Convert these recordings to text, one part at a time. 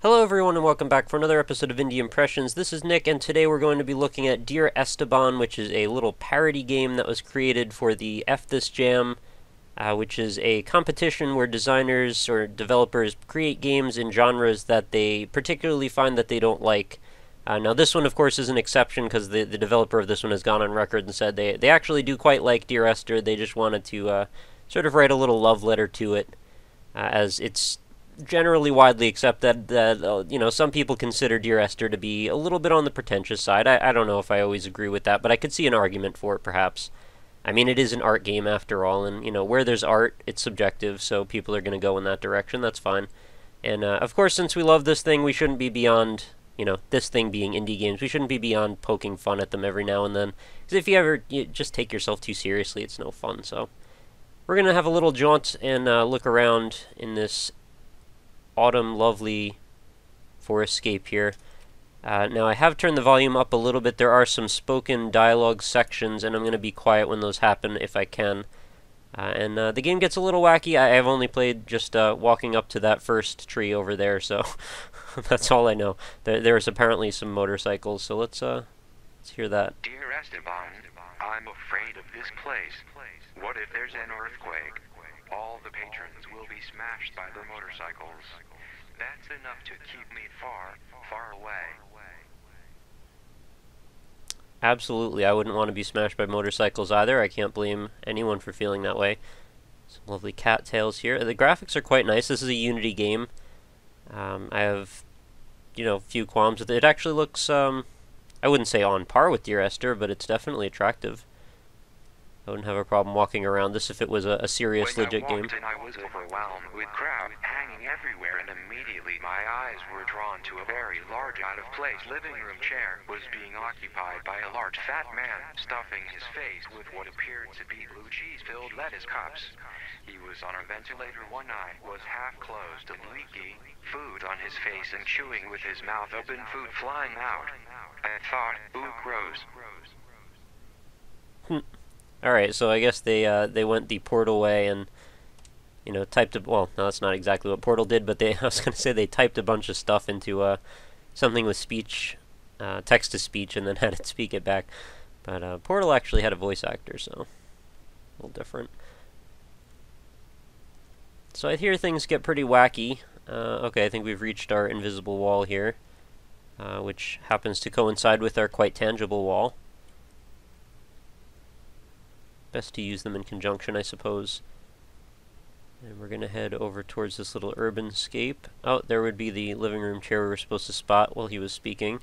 Hello everyone and welcome back for another episode of Indie Impressions. This is Nick and today we're going to be looking at Dear Esteban, which is a little parody game that was created for the F This Jam, which is a competition where designers or developers create games in genres that they particularly find that they don't like. Now this one of course is an exception because the developer of this one has gone on record and said they actually do quite like Dear Esther. They just wanted to sort of write a little love letter to it, as it's generally widely accepted that some people consider Dear Esther to be a little bit on the pretentious side. I don't know if I always agree with that, but I could see an argument for it perhaps. I mean, it is an art game after all, and where there's art, it's subjective, so people are going to go in that direction. That's fine. And of course, since we love this thing, we shouldn't be beyond, this thing being indie games, we shouldn't be beyond poking fun at them every now and then. Because if you just take yourself too seriously, it's no fun. So we're going to have a little jaunt and look around in this autumn lovely forestscape here. Now I have turned the volume up a little bit. There are some spoken dialogue sections, and I'm going to be quiet when those happen if I can. And the game gets a little wacky. I've only played just walking up to that first tree over there, so that's all I know. There's apparently some motorcycles, so let's hear that. Dear Esteban, I'm afraid of this place. What if there's an earthquake? All the patrons will be smashed by the motorcycles. That's enough to keep me far, far away. Absolutely, I wouldn't want to be smashed by motorcycles either. I can't blame anyone for feeling that way. Some lovely cattails here. The graphics are quite nice. This is a Unity game. I have, a few qualms with it. It actually looks, I wouldn't say on par with Dear Esther, but it's definitely attractive. I wouldn't have a problem walking around this if it was a serious, legit game. When I was overwhelmed with crowd hanging everywhere, and immediately my eyes were drawn to a very large, out-of-place living room chair was being occupied by a large fat man stuffing his face with what appeared to be blue cheese-filled lettuce cups. He was on a ventilator, one eye was half closed and leaky, food on his face and chewing with his mouth open, food flying out. I thought, ooh, gross. Alright, so I guess they went the Portal way and, typed a... Well, no, that's not exactly what Portal did, but I was going to say they typed a bunch of stuff into something with speech, text-to-speech, and then had it speak it back. But Portal actually had a voice actor, so a little different. So I hear things get pretty wacky. Okay, I think we've reached our invisible wall here, which happens to coincide with our quite tangible wall. Best to use them in conjunction, I suppose. And we're going to head over towards this little urban scape. Oh, there would be the living room chair we were supposed to spot while he was speaking.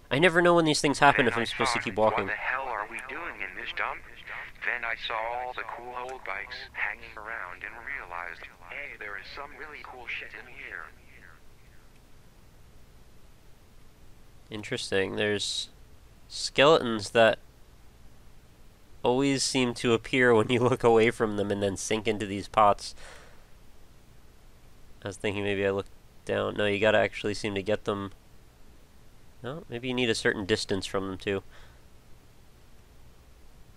I never know when these things happen if I'm supposed to keep walking. What the hell are we doing in this dump? Then I saw all the cool old bikes hanging around and realized, hey, there is some really cool shit in here. Interesting. There's skeletons that always seem to appear when you look away from them and then sink into these pots. I was thinking maybe I looked down. No, you gotta actually seem to get them. No, maybe you need a certain distance from them too.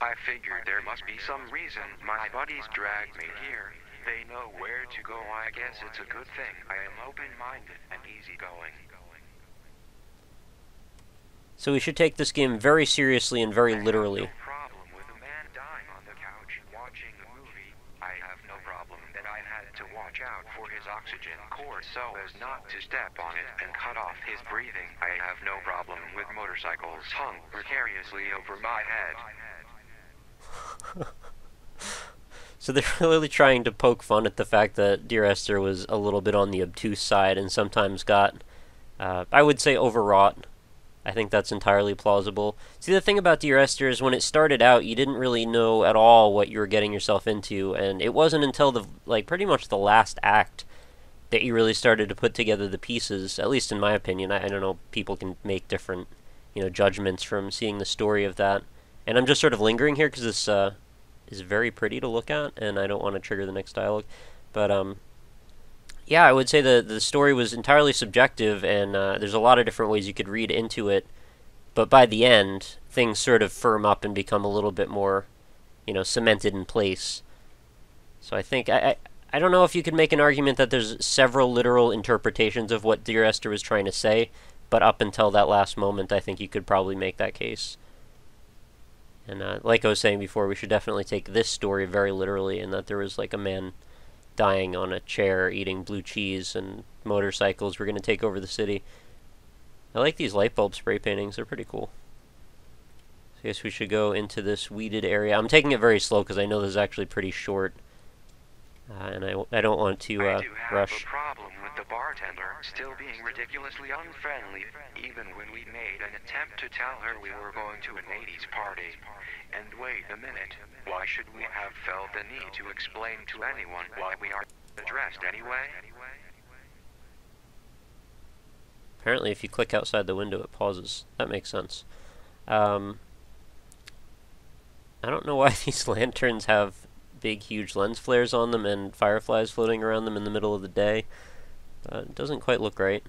I figured there must be some reason my buddies dragged me here. They know where to go. I guess it's a good thing. I am open-minded and easygoing. So we should take this game very seriously and very literally. No problem with a man dying on the couch watching a movie. I have no problem that I had to watch out for his oxygen cord so as not to step on it and cut off his breathing. I have no problem with motorcycles hung precariously over my head. So they're really trying to poke fun at the fact that Dear Esther was a little bit on the obtuse side and sometimes got, I would say, overwrought. I think that's entirely plausible. See, the thing about Dear Esther is when it started out, you didn't really know at all what you were getting yourself into, and it wasn't until pretty much the last act that you really started to put together the pieces, at least in my opinion. I don't know, people can make different, judgments from seeing the story of that. And I'm just sort of lingering here because this is very pretty to look at, and I don't want to trigger the next dialogue. But, yeah, I would say the story was entirely subjective, and there's a lot of different ways you could read into it. But by the end, things sort of firm up and become a little bit more, cemented in place. So I think I don't know if you could make an argument that there's several literal interpretations of what Dear Esther was trying to say, but up until that last moment, I think you could probably make that case. And like I was saying before, we should definitely take this story very literally, in that there was like a man dying on a chair eating blue cheese, and motorcycles were going to take over the city. I like these light bulb spray paintings. They're pretty cool. So I guess we should go into this weeded area. I'm taking it very slow because I know this is actually pretty short. And I don't want to I do have rush. a problem with the bartender still being ridiculously unfriendly, even when we made an attempt to tell her we were going to an 80s party. And wait a minute, why should we have felt the need to explain to anyone why we are dressed anyway? Apparently, if you click outside the window, it pauses. That makes sense. I don't know why these lanterns have big, huge lens flares on them and fireflies floating around them in the middle of the day. It doesn't quite look right.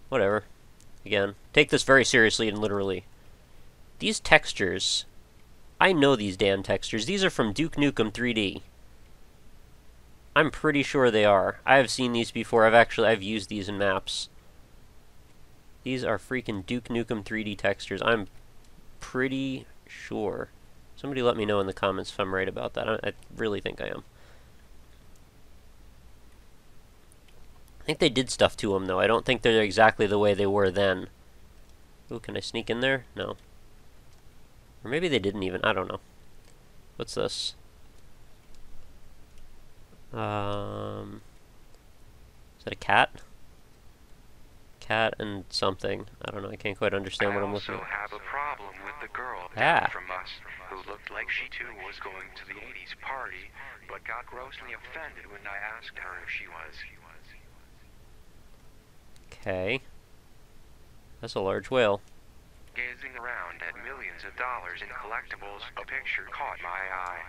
Whatever. Again, take this very seriously and literally. These textures, I know these damn textures. These are from Duke Nukem 3D. I'm pretty sure they are. I have seen these before. I've used these in maps. These are freaking Duke Nukem 3D textures. I'm pretty sure. Somebody let me know in the comments if I'm right about that. I really think I am. I think they did stuff to them, though. I don't think they're exactly the way they were then. Ooh, can I sneak in there? No. Or maybe they didn't even. I don't know. What's this? Is that a cat? Cat and something. I don't know. I can't quite understand what I'm looking at. I also have a problem with the girl Ah. down from us, who looked like she too was going to the 80s party, but got grossly offended when I asked her if she was. Okay. That's a large whale. Gazing around at millions of dollars in collectibles, a picture caught my eye.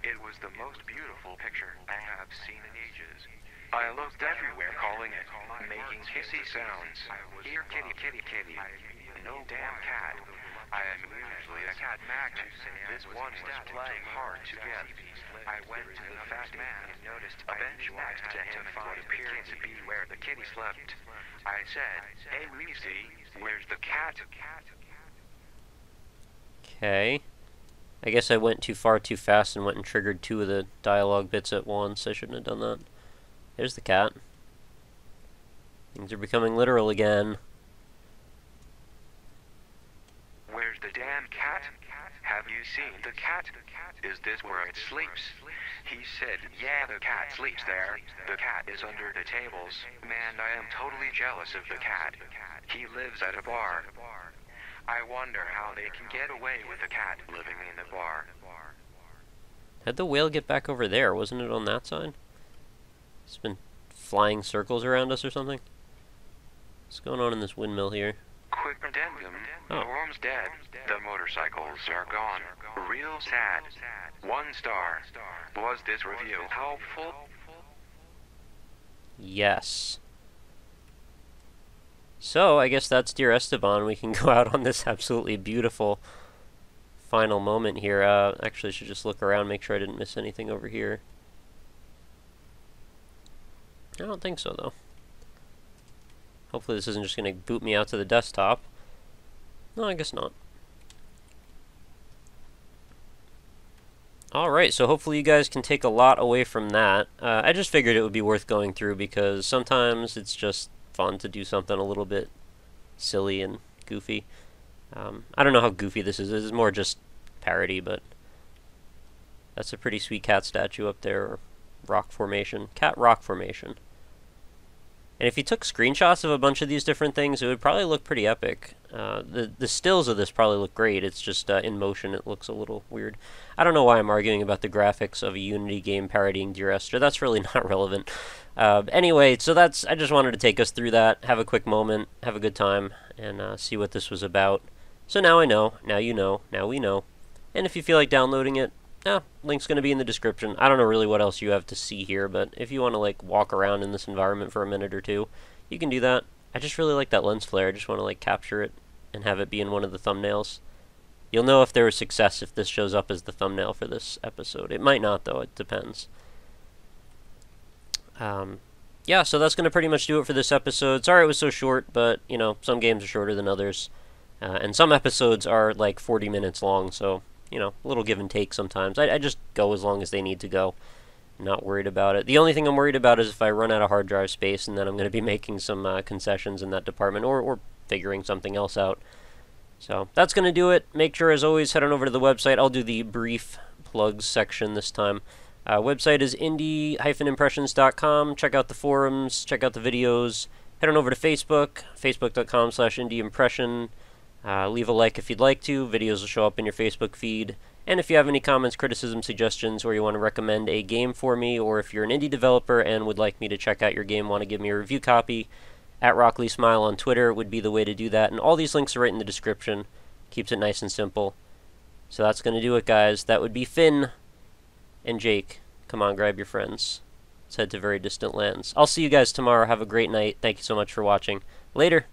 It was the most beautiful picture I have seen in ages. I looked everywhere calling it, making kissy sounds. Here, kitty, kitty, kitty. No damn cat. I am usually a cat magnet. This one was too hard to get. I went to the fat man and noticed a bench next to him and what appeared to be where the kitty slept. I said, "Hey, Weezy, where's the cat?" Okay. I guess I went too far too fast and went and triggered two of the dialogue bits at once. I shouldn't have done that. There's the cat. Things are becoming literal again. Where's the damn cat? Have you seen the cat? Is this where it sleeps? He said, yeah, the cat sleeps there. The cat is under the tables. Man, I am totally jealous of the cat. He lives at a bar. I wonder how they can get away with a cat living in a bar. How'd the whale get back over there? Wasn't it on that side? It's been flying circles around us or something? What's going on in this windmill here? Quick addendum. Oh. Norm's dead. The motorcycles are gone. Real sad. 1 star. Was this review helpful? Yes. So, I guess that's Dear Esteban. We can go out on this absolutely beautiful final moment here. Actually, I should just look around, make sure I didn't miss anything over here. I don't think so, though. Hopefully this isn't just going to boot me out to the desktop. No, I guess not. Alright, so hopefully you guys can take a lot away from that. I just figured it would be worth going through because sometimes it's just fun to do something a little bit silly and goofy. I don't know how goofy this is. This is more just parody, but that's a pretty sweet cat statue up there, or rock formation. Cat rock formation. And if you took screenshots of a bunch of these different things, it would probably look pretty epic. The stills of this probably look great. It's just in motion it looks a little weird. I don't know why I'm arguing about the graphics of a Unity game parodying Dear Esther. That's really not relevant. Anyway, so I just wanted to take us through that, have a quick moment, have a good time, and see what this was about. So now I know, now you know, now we know. And if you feel like downloading it, link's going to be in the description. I don't know really what else you have to see here, but if you want to like walk around in this environment for a minute or two, you can do that. I just really like that lens flare. I just want to like capture it and have it be in one of the thumbnails. You'll know if there was success if this shows up as the thumbnail for this episode. It might not, though. It depends. Yeah, so that's going to pretty much do it for this episode. Sorry it was so short, but, you know, some games are shorter than others. And some episodes are like 40 minutes long, so, you know, a little give and take sometimes. I just go as long as they need to go. Not worried about it. The only thing I'm worried about is if I run out of hard drive space, and then I'm going to be making some concessions in that department, or figuring something else out. So that's going to do it. Make sure, as always, head on over to the website. I'll do the brief plugs section this time. Website is indie-impressions.com. Check out the forums, check out the videos. Head on over to Facebook, facebook.com/indieimpression. Leave a like if you'd like to. Videos will show up in your Facebook feed. And if you have any comments, criticisms, suggestions, or you want to recommend a game for me, or if you're an indie developer and would like me to check out your game, want to give me a review copy, at RockLeeSmile on Twitter would be the way to do that. And all these links are right in the description. Keeps it nice and simple. So that's going to do it, guys. That would be Finn and Jake. Come on, grab your friends. Let's head to very distant lands. I'll see you guys tomorrow. Have a great night. Thank you so much for watching. Later.